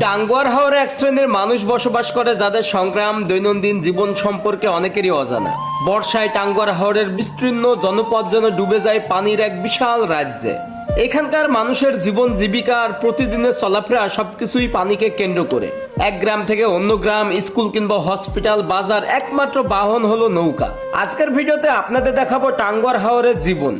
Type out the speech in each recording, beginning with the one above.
টাঙ্গুয়ার হাওরে এক শ্রেণীর মানুষ বসবাস করে যাদের সংগ্রাম দৈনন্দিন জীবন সম্পর্কে অনেকেরই অজানা। বর্ষায় টাঙ্গুয়ার হাওরের বিস্তীর্ণ জনপদ যেন ডুবে যায় পানির এক বিশাল রাজ্যে। এখানকার মানুষের জীবন জীবিকা আর প্রতিদিনের চলাফেরা সবকিছুই পানিকে কেন্দ্র করে। এক গ্রাম থেকে অন্য গ্রাম, স্কুল কিংবা হসপিটাল, বাজার, একমাত্র বাহন হলো নৌকা। আজকের ভিডিওতে আপনাদের দেখাবো টাঙ্গুয়ার হাওরের জীবন,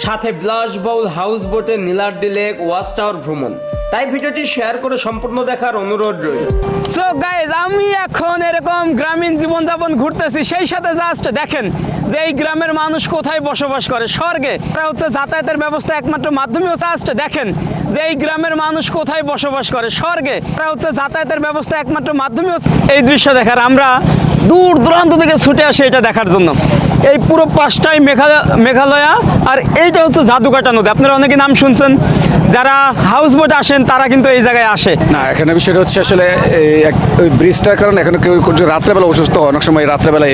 সাথে বিলাসবহুল হাউস বোটে নীলাদ্রি লেক, ওয়াচ টাওয়ার ভ্রমণ। তাই ভিডিওটি শেয়ার করে সম্পূর্ণ দেখার অনুরোধ রইল। সো গাইজ, আমি এখন এরকম গ্রামীণ জীবনযাপন ঘুরতেছি, সেই সাথে জাস্ট দেখেন যে এই গ্রামের মানুষ কোথায় বসবাস করে, স্বর্গে। এটা হচ্ছে যাতায়াতের ব্যবস্থা একমাত্র মাধ্যমে। জাস্ট দেখেন যে এই গ্রামের মানুষ কোথায় বসবাস করে, স্বর্গে। এটা হচ্ছে যাতায়াতের ব্যবস্থা একমাত্র মাধ্যমে এই দৃশ্য দেখার। আমরা দূর দূরান্ত থেকে ছুটে আসি এটা দেখার জন্য। এই পুরো পাশটাই মেঘালয়া, আর এইটা হচ্ছে জাদুকাটা নদী। আপনারা অনেকে নাম শুনছেন, যারা হাউস বোটে আসেন তারা কিন্তু এই জায়গায় আসে না। এখানে বিষয়টা হচ্ছে আসলে ওই ব্রিজটার কারণে এখানে কেউ রাত্রেবেলা অসুস্থ হয়, অনেক সময় রাত্রেবেলা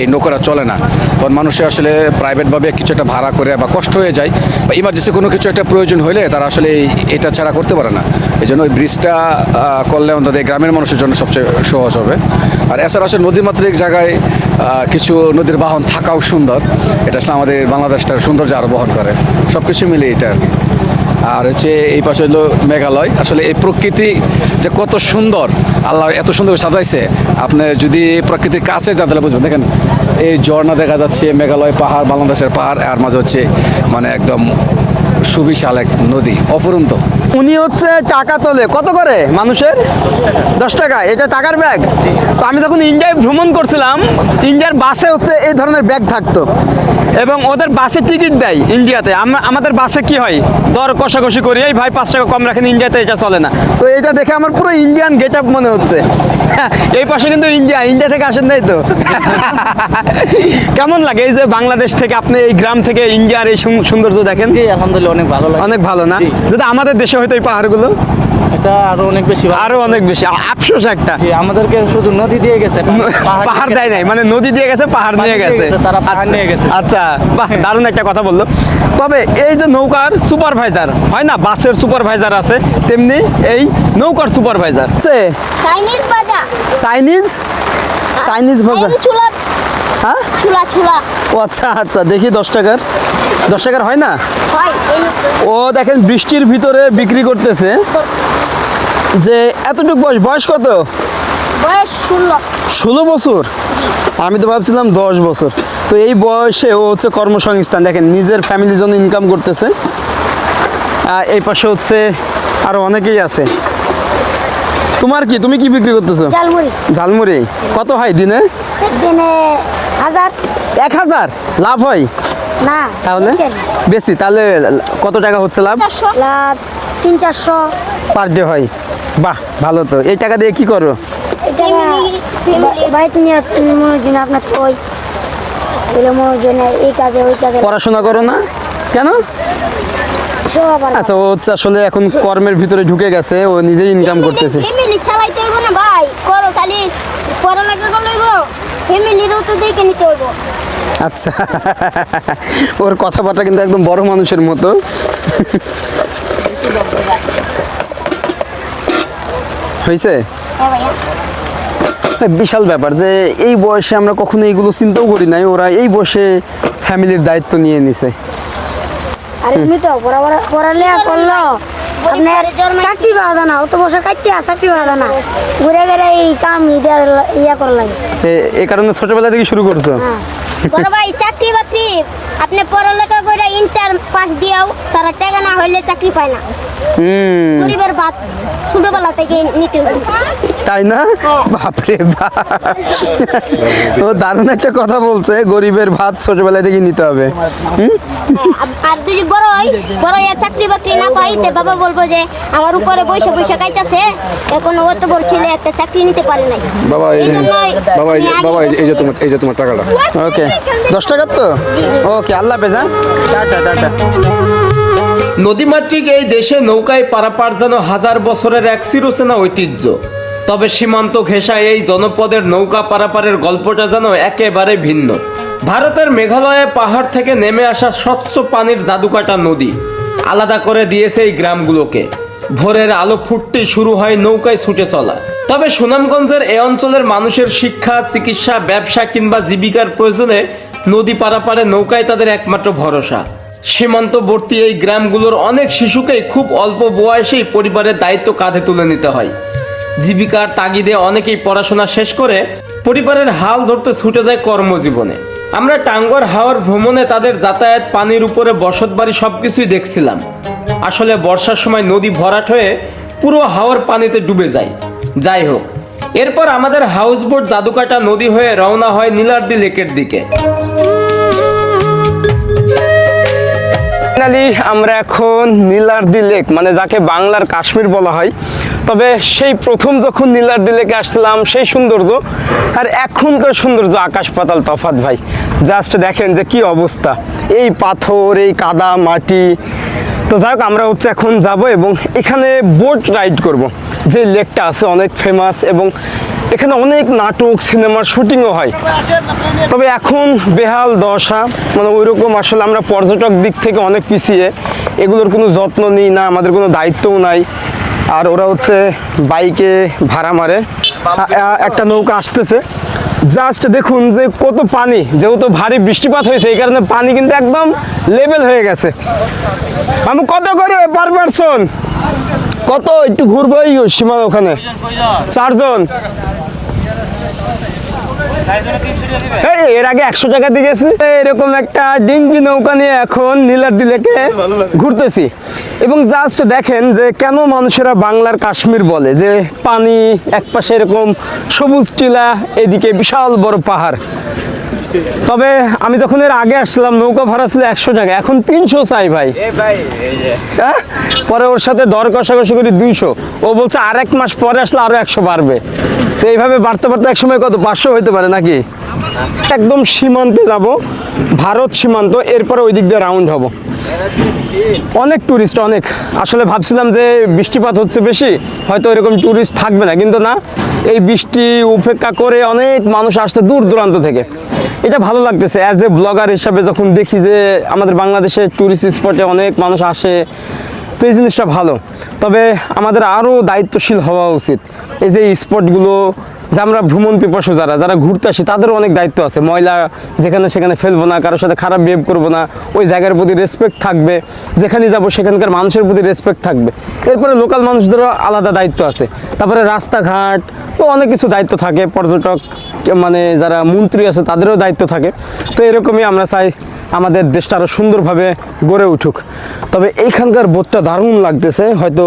এই নৌকাটা চলে না, তখন মানুষে আসলে প্রাইভেটভাবে কিছু একটা ভাড়া করে বা কষ্ট হয়ে যায় বা ইমার্জেন্সি কোনো কিছু একটা প্রয়োজন হলে তারা আসলে এটা ছাড়া করতে পারে না। এই জন্য ওই ব্রিজটা করলে অন্তত গ্রামের মানুষের জন্য সবচেয়ে সহজ হবে। আর এছাড়া আসলে নদীমাতৃক জায়গায় কিছু নদীর বাহন থাকাও সুন্দর। এটা আসলে আমাদের বাংলাদেশটার সৌন্দর্য আরও বহন করে। সব কিছু মিলে এটা আর কি। আর হচ্ছে এই পাশে হলো মেঘালয়। আসলে এই প্রকৃতি যে কত সুন্দর, আল্লাহ এত সুন্দর সাজাইছে, আপনি যদি প্রকৃতির কাছে যান তাহলে বুঝবেন। দেখেন এই ঝর্ণা দেখা যাচ্ছে, মেঘালয় পাহাড়, বাংলাদেশের পাহাড়, আর মাঝে হচ্ছে মানে একদম সুবিশাল এক নদী, অফুরন্ত। উনি হচ্ছে টাকা তোলে কত করে মানুষের? 10 টাকা। এটা টাকার ব্যাগ। তো আমি যখন ইন্ডিয়ায় ভ্রমণ করছিলাম, ইন্ডিয়ার বাসে হচ্ছে এই ধরনের ব্যাগ থাকতো এবং ওদের বাসে টিকিট দেয় ইন্ডিয়াতে। আমাদের বাসে কি হয়, দর কষাকষি করি, এই ভাই 5 টাকা কম রাখেন, ইন্ডিয়াতে এটা চলে না। তো এটা দেখে আমার পুরো ইন্ডিয়ান গেট আপ মনে হচ্ছে। এই পাশে কিন্তু ইন্ডিয়া থেকে আসেন নাই তো? কেমন লাগে এই যে বাংলাদেশ থেকে আপনি এই গ্রাম থেকে ইন্ডিয়ার এই সৌন্দর্য দেখেন? আলহামদুলিল্লাহ অনেক ভালো লাগে। অনেক ভালো না? যদি আমাদের দেশে হয়তো এই পাহাড়গুলো, এটা আরো অনেক বেশি ভালো। আরো অনেক বেশি। আফসোস একটা, আমাদেরকে শুধু নদী দিয়ে গেছে, পাহাড় দেয় নাই, মানে নদী দিয়ে গেছে, পাহাড় নিয়ে গেছে। তারা পাহাড় নিয়ে গেছে। আচ্ছা, বাহ, দারুণ একটা কথা বললো। তবে এই যে নৌকার সুপারভাইজার হয় না, বাসের সুপারভাইজার আছে, তেমনি এই নৌকার সুপারভাইজার চাইনিজ বাজা, চাইনিজ ভাষা। চুলা, হ্যাঁ, চুলা চুলা। ও আচ্ছা আচ্ছা, দেখি 10 টাকার হয় না? হয়। ও দেখেন বৃষ্টির ভিতরে বিক্রি করতেছে। যে এতটুকু বয়স কত? বয়স 16 বছর। আমি তো ভাবছিলাম 10 বছর। তো এই বয়সে ও হচ্ছে কর্মসংস্থান, দেখেন নিজের ফ্যামিলির জন্য ইনকাম করতেছে। এই পাশে হচ্ছে আরো অনেকেই আছে। তুমি কি বিক্রি করতেছো? ঝালমুড়ি। ঝালমুড়ি কত হয় দিনে? দিনে 1000। 1000 লাভ হয় না, তাহলে বেশি, তাহলে কত টাকা হচ্ছে লাভ? 400 লাভ, 300-400 পার ডে হয়। বাহ, ভালো তো। এই টাকা দিয়ে কি করো? ভাই তুমি মনোজন আপনার ওই মনোজন এই কাজে ওই কাজে পড়াশোনা করো না কেন? আচ্ছা, ও হচ্ছে আসলে এখন কর্মের ভিতরে ঢুকে গেছে, ও নিজেই ইনকাম করতেছে। ফ্যামিলি চালাইতে হইব না ভাই, করো খালি পড়ালেখা করলে হইব, ফ্যামিলিরও তো দেখে নিতে হইব। আচ্ছা, ওর কথাবার্তা কিন্তু একদম বড় মানুষের মতো। হয়েছে? হ্যাঁ ভাইয়া। বিশাল ব্যাপার যে এই বয়সে আমরা কখনো এইগুলো চিন্তাও করি নাই, ওরা এই বয়সে ফ্যামিলির দায়িত্ব নিয়ে নিছে। আর এমনি তো পড়ালেখা করলো আপনার চাকরি পাওয়া না, অত বছর কাটতে চাকরি পাওয়া না, ঘুরে ঘুরে এই কাম ইয়া করা লাগে। এই কারণে ছোটবেলা থেকে শুরু করছো? বড় ভাই চাকরি বাকরি আপনি পড়ালেখা করে ইন্টার পাস দিয়াও তারা টাকা না হইলে চাকরি পায় না। গরিবের ভাত ছোটবেলা থেকে নিতে হবে, তাই না? বাপরে বাপ, ও দারুণ একটা কথা বলছে, গরিবের ভাত ছোটবেলা থেকে নিতে হবে। আর যদি বড় চাকরি বাকরি না পাইতে বাবা বলবো যে আমার উপরে বৈশা বৈশা খাইতেছে, এখন অত বড় ছেলে একটা চাকরি নিতে পারে নাই। বাবা এই যে তোমার টাকাটা। ওকে, 10 টাকা তো? ওকে, আল্লাহ হাফেজ। Tata tata. নদীমাতৃক এই দেশে নৌকায় পারাপার যেন হাজার বছরের এক চিরচেনা ঐতিহ্য। তবে সীমান্ত ঘেঁষা এই জনপদের নৌকা পারাপারের গল্পটা যেন একেবারে ভিন্ন। ভারতের মেঘালয়ে পাহাড় থেকে নেমে আসা স্বচ্ছ পানির জাদুকাটা নদী আলাদা করে দিয়েছে এই গ্রামগুলোকে। ভোরের আলো ফুটতেই শুরু হয় নৌকায় ছুটে চলা। তবে সুনামগঞ্জের এই অঞ্চলের মানুষের শিক্ষা, চিকিৎসা, ব্যবসা কিংবা জীবিকার প্রয়োজনে নদী পারাপারে নৌকায় তাদের একমাত্র ভরসা। সীমান্তবর্তী এই গ্রামগুলোর অনেক শিশুকেই খুব অল্প বয়সেই পরিবারের দায়িত্ব কাঁধে তুলে নিতে হয়। জীবিকার তাগিদে অনেকেই পড়াশোনা শেষ করে পরিবারের হাল ধরতে ছুটে যায় কর্মজীবনে। আমরা টাঙ্গুয়ার হাওর ভ্রমণে তাদের যাতায়াত, পানির উপরে বসতবাড়ি সবকিছুই দেখছিলাম। আসলে বর্ষার সময় নদী ভরাট হয়ে পুরো হাওর পানিতে ডুবে যায়। যাই হোক, এরপর আমাদের হাউসবোট জাদুকাটা নদী হয়ে রওনা হয় নীলাদ্রি লেকের দিকে। ফাইনালি আমরা এখন নীলাদ্রি লেক, মানে যাকে বাংলার কাশ্মীর বলা হয়, তবে সেই প্রথম যখন নীলাদ্রি লেকে আসছিলাম সেই সৌন্দর্য আর এখনকার সৌন্দর্য আকাশ পাতাল তফাৎ ভাই। জাস্ট দেখেন যে কি অবস্থা, এই পাথর, এই কাদা মাটি। তো যাই হোক, আমরা হচ্ছে এখন যাব এবং এখানে বোট রাইড করব। যে লেকটা আছে অনেক ফেমাস এবং এখানে অনেক নাটক, সিনেমার শুটিংও হয়। তবে এখন বেহাল দশা, মানে ওইরকম আসলে আমরা পর্যটক দিক থেকে অনেক পিছিয়ে, এগুলোর কোনো যত্ন নিই না, আমাদের কোনো দায়িত্বও নাই। আর ওরা হচ্ছে বাইকে ভাড়া মারে। একটা নৌকা আসতেছে, জাস্ট দেখুন যে কত পানি, যেহেতু ভারী বৃষ্টিপাত হয়েছে এই কারণে পানি কিন্তু একদম লেভেল হয়ে গেছে। আমি কত করে পার পারসন, কত একটু ঘুরবো এই সীমা ওখানে? 4 জন। এর আগে 100 টাকা দিয়ে গেছি। এরকম একটা ডিঙ্গি নৌকা নিয়ে এখন নীলাদ্রি লেকে ঘুরতেছি এবং জাস্ট দেখেন যে কেন মানুষেরা বাংলার কাশ্মীর বলে। যে পানি, একপাশে এরকম সবুজ টিলা, এদিকে বিশাল বড় পাহাড়। তবে আমি যখন এর আগে আসছিলাম নৌকা ভাড়া ছিল 100 টাকা, এখন 300 চাই ভাই। হ্যাঁ, পরে ওর সাথে দর কষাকষি করি 200। ও বলছে আর 1 মাস পরে আসলে আরো 100 বাড়বে। তো এইভাবে বাড়তে বাড়তে এক সময় কত 500 হইতে পারে নাকি। একদম সীমান্তে যাব, ভারত সীমান্ত, এরপরে ওই দিক দিয়ে রাউন্ড হব। অনেক টুরিস্ট, অনেক। আসলে ভাবছিলাম যে বৃষ্টিপাত হচ্ছে বেশি, হয়তো এরকম টুরিস্ট থাকবে না, কিন্তু না, এই বৃষ্টি উপেক্ষা করে অনেক মানুষ আসছে দূর দূরান্ত থেকে। এটা ভালো লাগতেছে অ্যাজ এ ব্লগার হিসাবে, যখন দেখি যে আমাদের বাংলাদেশে টুরিস্ট স্পটে অনেক মানুষ আসে, তো এই জিনিসটা ভালো। তবে আমাদের আরও দায়িত্বশীল হওয়া উচিত। এই যে স্পটগুলো, যে আমরা ভ্রমণ পিপাসু যারা ঘুরতে আসি, তাদেরও অনেক দায়িত্ব আছে। ময়লা যেখানে সেখানে ফেলবো না, কারোর সাথে খারাপ বিহেভ করবো না, ওই জায়গার প্রতি রেসপেক্ট থাকবে, যেখানে যাব সেখানকার মানুষের প্রতি রেসপেক্ট থাকবে। এরপরে লোকাল মানুষদেরও আলাদা দায়িত্ব আছে। তারপরে রাস্তাঘাট ও অনেক কিছু দায়িত্ব থাকে। পর্যটক, মানে যারা মন্ত্রী আছে, তাদেরও দায়িত্ব থাকে। তো এরকমই আমরা চাই আমাদের দেশটা আরও সুন্দরভাবে গড়ে উঠুক। তবে এইখানকার বোটটা দারুণ লাগতেছে, হয়তো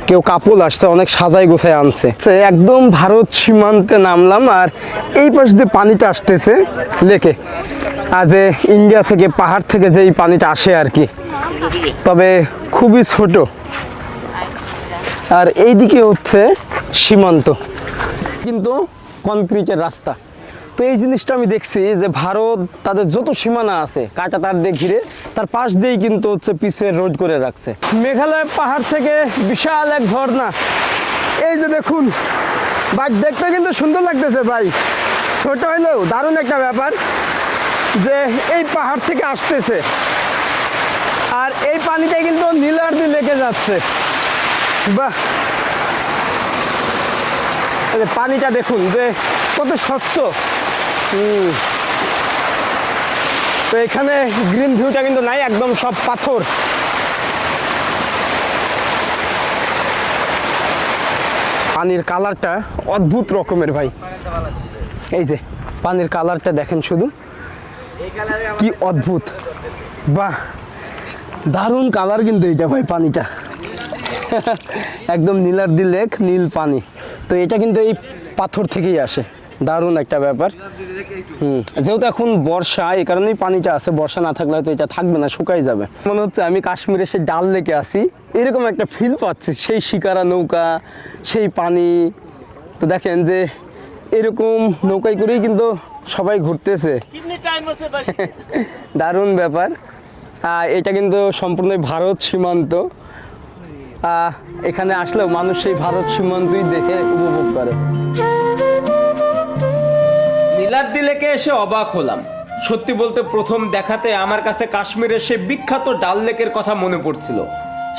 কেউ কাপল আসছে, অনেক সাজাই গোছায় আনছে। একদম ভারত সীমান্তে নামলাম আর এই পাশ দিয়ে পানিটা আসতেছে লেকে। আর যে ইন্ডিয়া থেকে, পাহাড় থেকে যে এই পানিটা আসে আর কি, তবে খুবই ছোট। আর এইদিকে হচ্ছে সীমান্ত, কিন্তু কনক্রিটের রাস্তা। তো এই জিনিসটা আমি দেখছি যে ভারত তাদের যত সীমানা আছে কাঁটা তার দিয়ে ঘিরে, তার পাশ দিয়েই কিন্তু হচ্ছে পিসের রোড করে রাখছে। মেঘালয় পাহাড় থেকে বিশাল এক ঝর্ণা, এই যে দেখুন। বাট দেখতে কিন্তু সুন্দর লাগতেছে ভাই, ছোট হইলেও দারুণ একটা ব্যাপার যে এই পাহাড় থেকে আসতেছে আর এই পানিটা কিন্তু নীলাদ্রি লেকে যাচ্ছে। বাহ, পানিটা দেখুন যে কত স্বচ্ছ। তো এখানে গ্রিন ভিউটা কিন্তু নাই, একদম সব পাথর। পানির কালারটা অদ্ভুত রকমের ভাই, এই যে পানির কালারটা দেখেন শুধু, কি অদ্ভুত। বাহ, দারুণ কালার কিন্তু এটা ভাই, পানিটা একদম নীলাদ্রি লেক, নীল পানি। তো এটা কিন্তু এই পাথর থেকেই আসে, দারুণ একটা ব্যাপার। যেহেতু এখন বর্ষা, এই কারণেই পানিটা আছে, বর্ষা না থাকলে হয়তো এটা থাকবে না, শুকাই যাবে। মনে হচ্ছে আমি কাশ্মীরে সেই ডাল লেকে আছি, এরকম একটা ফিল পাচ্ছি। সেই শিকারা নৌকা, সেই পানি। তো দেখেন যে এরকম নৌকায় করেই কিন্তু সবাই ঘুরতেছে, দারুণ ব্যাপার। এটা কিন্তু সম্পূর্ণ ভারত সীমান্ত। এখানে আসলেও মানুষ সেই ভারত সীমান্তই দেখে উপভোগ করে। নীলাদ্রি লেকে এসে অবাক হলাম। সত্যি বলতে প্রথম দেখাতে আমার কাছে কাশ্মীরের সে বিখ্যাত ডাল লেকের কথা মনে পড়ছিল।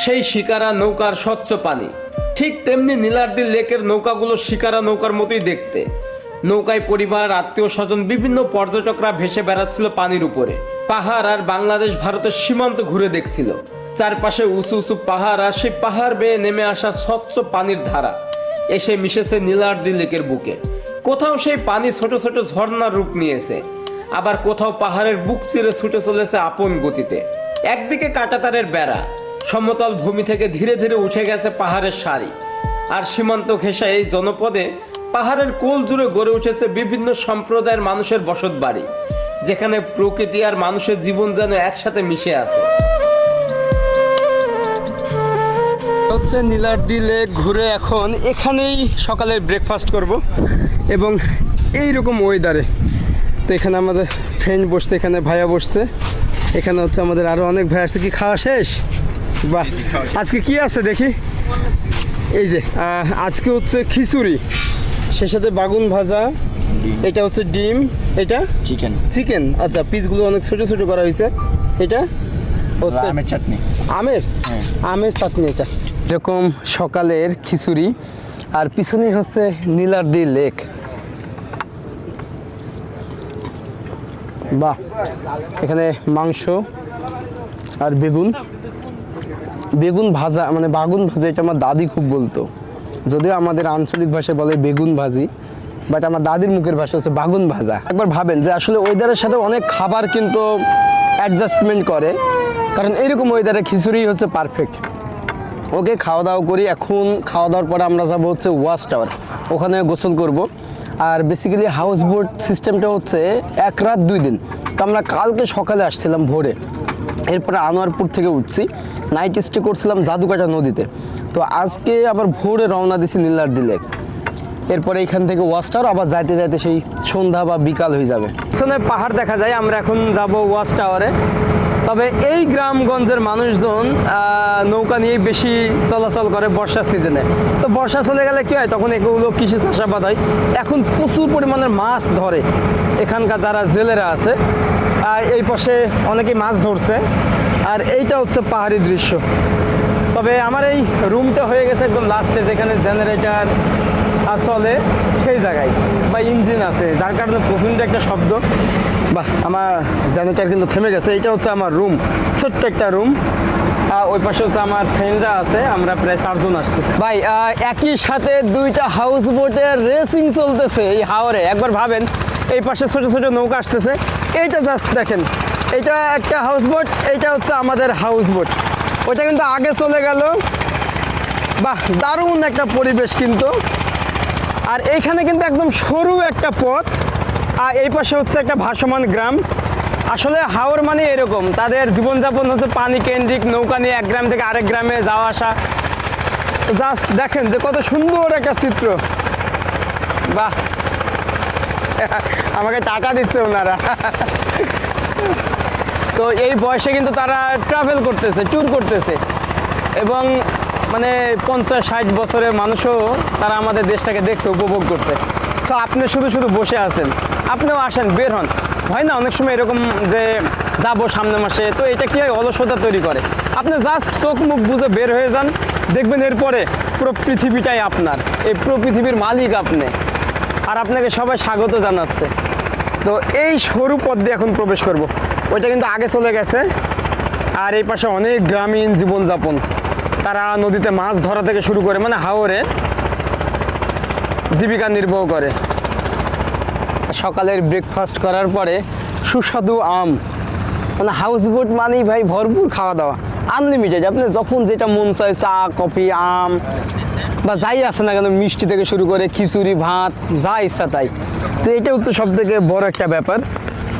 সেই শিকারা নৌকার স্বচ্ছ পানি। ঠিক তেমনি নীলাদ্রি লেকের নৌকাগুলো শিকারা নৌকার মতোই দেখতে। নৌকায় পরিবার, আত্মীয় স্বজন, বিভিন্ন পর্যটকরা ভেসে বেড়াচ্ছিল পানির উপরে। পাহাড় আর বাংলাদেশ ভারতের সীমান্ত ঘুরে দেখছিল। চারপাশে উঁচু উঁচু পাহাড়, আর সেই পাহাড় বেয়ে নেমে আসা স্বচ্ছ পানির ধারা এসে মিশেছে নীলাদ্রি লেকের বুকে। কোথাও সেই পানি ছোট ছোট ঝর্ণার রূপ নিয়েছে, আবার কোথাও পাহাড়ের বুক চিরে ছুটে চলেছে আপন গতিতে। একদিকে কাঁটাতারের বেড়া, সমতল ভূমি থেকে ধীরে ধীরে উঠে গেছে পাহাড়ের সারি। আর সীমান্ত ঘেঁষা এই জনপদে পাহাড়ের কোল জুড়ে গড়ে উঠেছে বিভিন্ন সম্প্রদায়ের মানুষের বসত বাড়ি, যেখানে প্রকৃতি আর মানুষের জীবন যেন একসাথে মিশে আছে। হচ্ছে নীলাদ্রি লেক ঘুরে এখন এখানেই সকালের ব্রেকফাস্ট করব এবং এই রকম ওয়েদারে। তো এখানে আমাদের ফ্রেন্ড বসছে, এখানে ভাইয়া বসছে, এখানে হচ্ছে আমাদের আরও অনেক ভাই আসছে। কি খাওয়া শেষ? বাহ, আজকে কি আছে দেখি। এই যে আজকে হচ্ছে খিচুড়ি, সে সাথে বাগুন ভাজা, এটা হচ্ছে ডিম, এটা চিকেন। আচ্ছা, পিসগুলো অনেক ছোট ছোট করা হয়েছে। এটা হচ্ছে আমের চাটনি। আমের চাটনি। এটা এরকম সকালের খিচুড়ি, আর পিছনেই হচ্ছে নীলাদ্রি লেক। বাহ, এখানে মাংস আর বেগুন ভাজা, মানে বাগুন ভাজা। এটা আমার দাদি খুব বলতো, যদিও আমাদের আঞ্চলিক ভাষায় বলে বেগুন ভাজি, বাট আমার দাদির মুখের ভাষা হচ্ছে বাগুন ভাজা। একবার ভাবেন যে আসলে ওয়েদারের সাথে অনেক খাবার কিন্তু অ্যাডজাস্টমেন্ট করে, কারণ এইরকম ওয়েদারে খিচুড়ি হচ্ছে পারফেক্ট। ওকে, খাওয়া দাওয়া করি। এখন খাওয়া দাওয়ার পরে আমরা যাবো হচ্ছে ওয়াচ টাওয়ার, ওখানে গোসল করব। আর বেসিক্যালি হাউস বোট সিস্টেমটা হচ্ছে 1 রাত 2 দিন। তো আমরা কালকে সকালে আসছিলাম ভোরে, এরপরে আনোয়ারপুর থেকে উঠছি, নাইট স্টে করছিলাম জাদুকাটা নদীতে। তো আজকে আবার ভোরে রওনা দিছি নীলাদ্রি লেক। এরপরে এইখান থেকে ওয়াচ টাওয়ার, আবার যাইতে যাইতে সেই সন্ধ্যা বা বিকাল হয়ে যাবে। পিছনে পাহাড় দেখা যায়। আমরা এখন যাব ওয়াচ টাওয়ারে। তবে এই গ্রামগঞ্জের মানুষজন নৌকা নিয়ে বেশি চলাচল করে বর্ষার সিজনে। তো বর্ষা চলে গেলে কী হয়, তখন এগুলো কৃষি চাষাবাদ হয়। এখন প্রচুর পরিমাণের মাছ ধরে এখানকার যারা জেলেরা আছে। এই পাশে অনেকেই মাছ ধরছে, আর এইটা হচ্ছে পাহাড়ি দৃশ্য। তবে আমার এই রুমটা হয়ে গেছে একদম লাস্টে, যেখানে জেনারেটর চলে সেই জায়গায়, বা ইঞ্জিন আছে, যার কারণে প্রচণ্ড একটা শব্দ। বাহ, আমার জেনারেটর কিন্তু থেমে গেছে। এইটা হচ্ছে আমার রুম, ছোট্ট একটা রুম। ওই পাশে হচ্ছে আমার ফ্রেন্ডরা আছে, আমরা প্রায় 4 জন আসছি। ভাই, একই সাথে 2টা হাউস বোটের রেসিং চলতেছে এই হাওরে। একবার ভাবেন, এই পাশে ছোট ছোট নৌকা আসতেছে, এইটা জাস্ট দেখেন, এইটা একটা হাউস বোট, এইটা হচ্ছে আমাদের হাউস বোট। ওইটা কিন্তু আগে চলে গেল। বাহ, দারুণ একটা পরিবেশ কিন্তু। আর এইখানে কিন্তু একদম সরু একটা পথ, আর এই পাশে হচ্ছে একটা ভাসমান গ্রাম। আসলে হাওর মানে এরকম, তাদের জীবনযাপন হচ্ছে পানি কেন্দ্রিক, নৌকা নিয়ে এক গ্রাম থেকে আরেক গ্রামে যাওয়া আসা। জাস্ট দেখেন যে কত সুন্দর একটা চিত্র। বাহ, আমাকে টাকা দিচ্ছে ওনারা। তো এই বয়সে কিন্তু তারা ট্রাভেল করতেছে, ট্যুর করতেছে, এবং মানে 50-60 বছরের মানুষও তারা আমাদের দেশটাকে দেখছে, উপভোগ করছে। সো আপনি শুধু শুধু বসে আছেন, আপনিও আসেন, বের হন। হয় না অনেক সময় এরকম যে যাবো সামনের মাসে, তো এটা কি হয়, অলসতা তৈরি করে। আপনি জাস্ট চোখ মুখ বুঝে বের হয়ে যান, দেখবেন এরপরে পুরো পৃথিবীটাই আপনার, এই পুরো পৃথিবীর মালিক আপনি, আর আপনাকে সবাই স্বাগত জানাচ্ছে। তো এই সরু পথ দিয়ে এখন প্রবেশ করব। ওইটা কিন্তু আগে চলে গেছে। আর এই পাশে অনেক গ্রামীণ জীবনযাপন, তারা নদীতে মাছ ধরা থেকে শুরু করে, মানে হাওরে জীবিকা নির্বাহ করে। সকালের ব্রেকফাস্ট করার পরে সুস্বাদু আম, মানে হাউস বোট মানেই ভাই ভরপুর খাওয়া দাওয়া, আনলিমিটেড। আপনি যখন যেটা মন চায়, চা, কফি, আম বা যাই আছে না কেন, মিষ্টি থেকে শুরু করে খিচুড়ি, ভাত, যা ইচ্ছা তাই। তো এটা হচ্ছে সব থেকে বড় একটা ব্যাপার।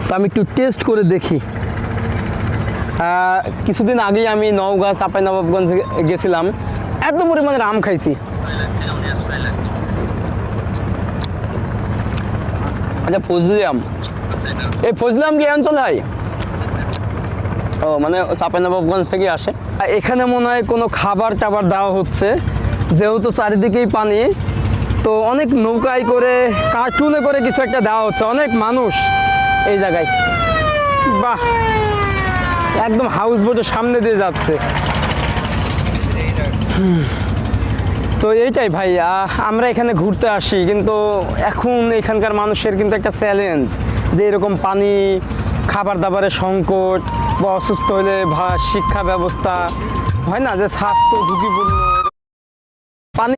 তো আমি একটু টেস্ট করে দেখি। কিছুদিন আগেই আমি নওগাঁ চাঁপাইনবাবগঞ্জ গেছিলাম, এত পরিমাণের আম খাইছি। আচ্ছা, ফজলি আম, এই ফজলি আম কি অঞ্চলে হয়? ও, মানে চাঁপাইনবাবগঞ্জ থেকে আসে। এখানে মনে হয় কোনো খাবার টাবার দেওয়া হচ্ছে, যেহেতু চারিদিকেই পানি। তো অনেক নৌকায় করে, কার্টুনে করে কিছু একটা দেওয়া হচ্ছে, অনেক মানুষ এই জায়গায়। বাহ, একদম হাউস বোটের সামনে দিয়ে যাচ্ছে। তো এইটাই ভাই, আমরা এখানে ঘুরতে আসি, কিন্তু এখন এখানকার মানুষের কিন্তু একটা চ্যালেঞ্জ যে এরকম পানি, খাবার দাবারের সংকট বা অসুস্থ হলে শিক্ষা ব্যবস্থা হয় না যে স্বাস্থ্য ঝুঁকিপূর্ণ পানি।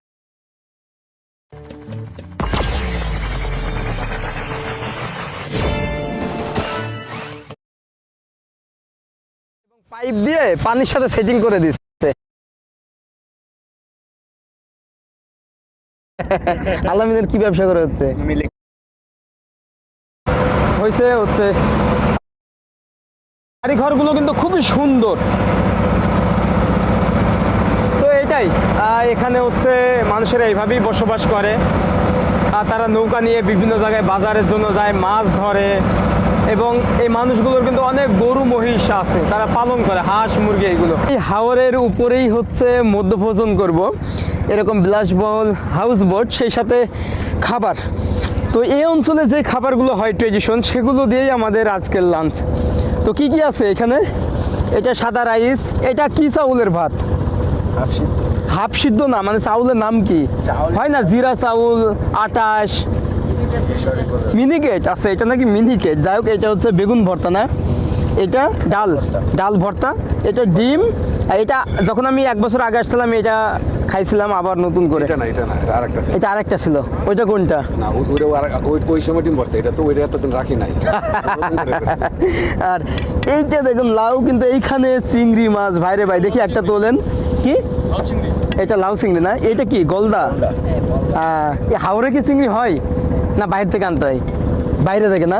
পাইপ দিয়ে পানির সাথে সেটিং করে দিচ্ছে। আলামিনের কি ব্যবসা করে হচ্ছে? হচ্ছে বাড়ি ঘরগুলো কিন্তু খুবই সুন্দর। তো এটাই, এখানে হচ্ছে মানুষেরা এইভাবেই বসবাস করে। তারা নৌকা নিয়ে বিভিন্ন জায়গায় বাজারের জন্য যায়, মাছ ধরে, এবং এই মানুষগুলোর কিন্তু অনেক গরু মহিষ আছে, তারা পালন করে হাঁস মুরগি এইগুলো। এই হাওরের উপরেই হচ্ছে মধ্যভোজন করব, এরকম বিলাসবহুল হাউস বোট, সেই সাথে খাবার। তো এই অঞ্চলে যে খাবারগুলো হয় ট্রেডিশন, সেগুলো দিয়েই আমাদের আজকের লাঞ্চ। তো কি কি আছে এখানে? এটা সাদা রাইস। এটা কি চাউলের ভাত? হাফ সিদ্ধ না, মানে চাউলের নাম কি হয় না, জিরা চাউল, আটাশ, মিনিকেট আছে, এটা নাকি মিনিকেট। যাই হোক, এটা হচ্ছে বেগুন ভর্তা না, এটা ডাল ভর্তা, এটা ডিম। আর এটা যখন আমি 1 বছর আগে আসছিলাম এটা খাইছিলাম, আবার নতুন করে। এটা না, আরেকটা ছিল। এটা আরেকটা ছিল। ওইটা কোনটা? না, ওই সময় ডিম ভর্তা, এটা তো ওইটা এতদিন রাখি নাই। আর এইটা দেখুন লাউ, কিন্তু এইখানে চিংড়ি মাছ। ভাইরে ভাই, দেখি একটা তোলেন। কি এটা? লাউ চিংড়ি না, এটা কি গলদা? এই হাওড়ে কি চিংড়ি হয় না বাইরে থেকে আনতে হয়? বাইরে থেকে না?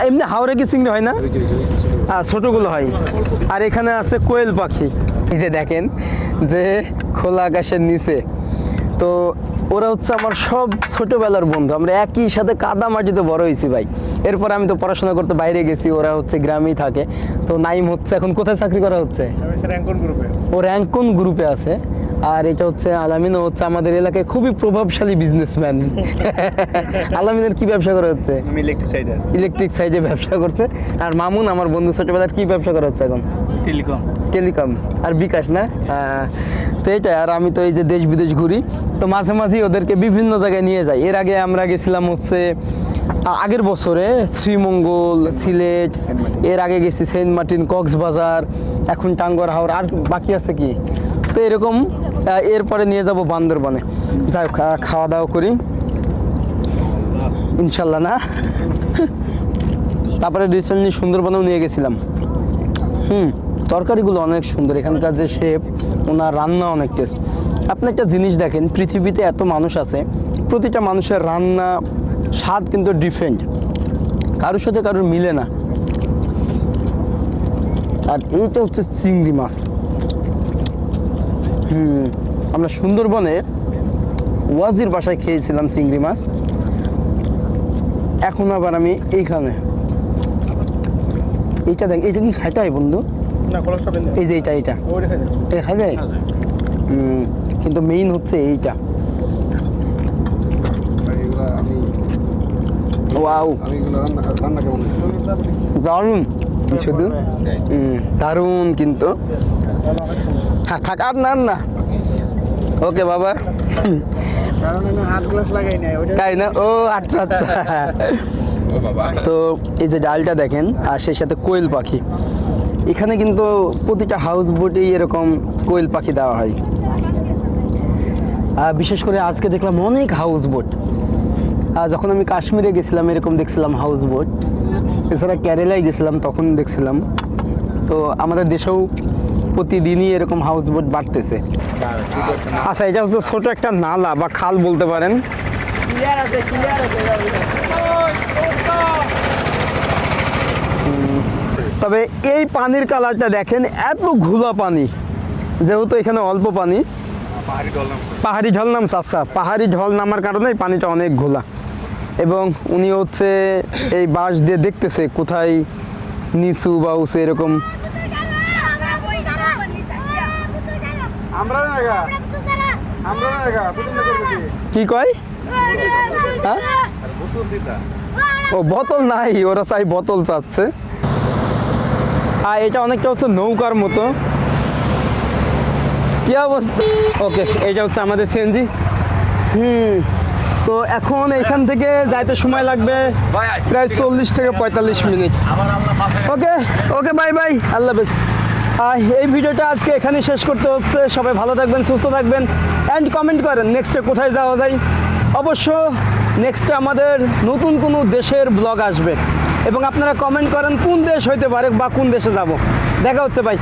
এমনি হাওড়ে কি চিংড়ি হয় না? ছোটগুলো হয়। আর এখানে আছে কোয়েল পাখি। এই যে দেখেন, যে খোলা আকাশের নিচে। তো ওরা হচ্ছে আমার সব ছোটবেলার বন্ধু, আমরা একই সাথে কাদা মাটিতে বড় হয়েছি ভাই। এরপর আমি তো পড়াশোনা করতে বাইরে গেছি, ওরা হচ্ছে গ্রামেই থাকে। তো নাইম হচ্ছে এখন কোথায় চাকরি করা হচ্ছে? ও র্যাঙ্কন গ্রুপে আছে। আর এটা হচ্ছে আলামিন, ও হচ্ছে আমাদের এলাকায় খুবই প্রভাবশালী বিজনেসম্যান। আলামিনের কি ব্যবসা করা হচ্ছে? ইলেকট্রিক সাইডে ব্যবসা করছে। আর মামুন আমার বন্ধু ছোটবেলার, কি ব্যবসা করা হচ্ছে এখন? টেলিকম আর বিকাশ না? তো এইটা। আর আমি তো এই যে দেশ বিদেশ ঘুরি, তো মাঝে মাঝে ওদেরকে বিভিন্ন জায়গায় নিয়ে যাই। এর আগে আমরা গেছিলাম হচ্ছে আগের বছরে শ্রীমঙ্গল, সিলেট, এর আগে গেছি সেন্ট মার্টিন, কক্সবাজার, এখন টাঙ্গুয়ার হাওর, আর বাকি আছে কি। তো এরকম এরপরে নিয়ে যাব বান্দরবনে। যাই হোক, খাওয়া দাওয়া করি ইনশাল্লাহ না। তারপরে রিসেন্টলি সুন্দরবনেও নিয়ে গেছিলাম। তরকারিগুলো অনেক সুন্দর, এখানকার যে শেফ, ওনার রান্না অনেক টেস্ট। আপনি একটা জিনিস দেখেন, পৃথিবীতে এত মানুষ আছে, প্রতিটা মানুষের রান্না স্বাদ কিন্তু ডিফারেন্ট, কারোর সাথে কারোর মিলে না। আর এইটা হচ্ছে চিংড়ি মাছ। আমরা সুন্দরবনে ওয়াজির বাসায় খেয়েছিলাম চিংড়ি মাছ, এখন আবার আমি এইখানে। এইটা দেখ, এইটা কি খাইতে হয় বন্ধু? এই যে এইটা খাই যায়। কিন্তু মেইন হচ্ছে এইটা। ওয়াও, দারুণ শুধু, দারুণ কিন্তু। হ্যাঁ থাক, আর না। ওকে বাবা, তাই না? ও আচ্ছা। তো এই যে ডালটা দেখেন, আর সেই সাথে কোয়েল পাখি। এখানে কিন্তু প্রতিটা হাউস বোটেই এরকম কোয়েল পাখি দেওয়া হয়। বিশেষ করে আজকে দেখলাম অনেক হাউস বোট। যখন আমি কাশ্মীরে গেছিলাম এরকম দেখছিলাম হাউস বোট, এছাড়া কেরালায় গেছিলাম তখন দেখছিলাম। তো আমাদের দেশেও প্রতিদিনই এরকম হাউস বোট বাড়তেছে। আচ্ছা, এটা হচ্ছে ছোট একটা নালা বা খাল বলতে পারেন। তবে এই পানির কালারটা দেখেন, এত ঘোলা পানি, যেহেতু এখানে অল্প পানি। পাহাড়ি ঢল নামছে। আচ্ছা, পাহাড়ি ঢল নামার কারণে পানিটা অনেক ঘোলা। এবং উনি হচ্ছে এই বাঁশ দিয়ে দেখতেছে কোথায় নিচু বা উঁচু এরকম। কি কয়? ও বোতল নাই, ওরা চাই বোতল চাচ্ছে। আর এটা অনেকটা হচ্ছে নৌকার মতো। কি অবস্থা? ওকে, এইটা হচ্ছে আমাদের সিএনজি। তো এখন এখান থেকে যাইতে সময় লাগবে প্রায় 40 থেকে 45 মিনিট। ওকে ওকে, বাই বাই, আল্লাহ হাফেজ। এই ভিডিওটা আজকে এখানেই শেষ করতে হচ্ছে। সবাই ভালো থাকবেন, সুস্থ থাকবেন, অ্যান্ড কমেন্ট করেন নেক্সটে কোথায় যাওয়া যায়। অবশ্য নেক্সটে আমাদের নতুন কোনো দেশের ব্লগ আসবে, এবং আপনারা কমেন্ট করেন কোন দেশ হইতে পারে বা কোন দেশে যাব। দেখা হচ্ছে ভাই।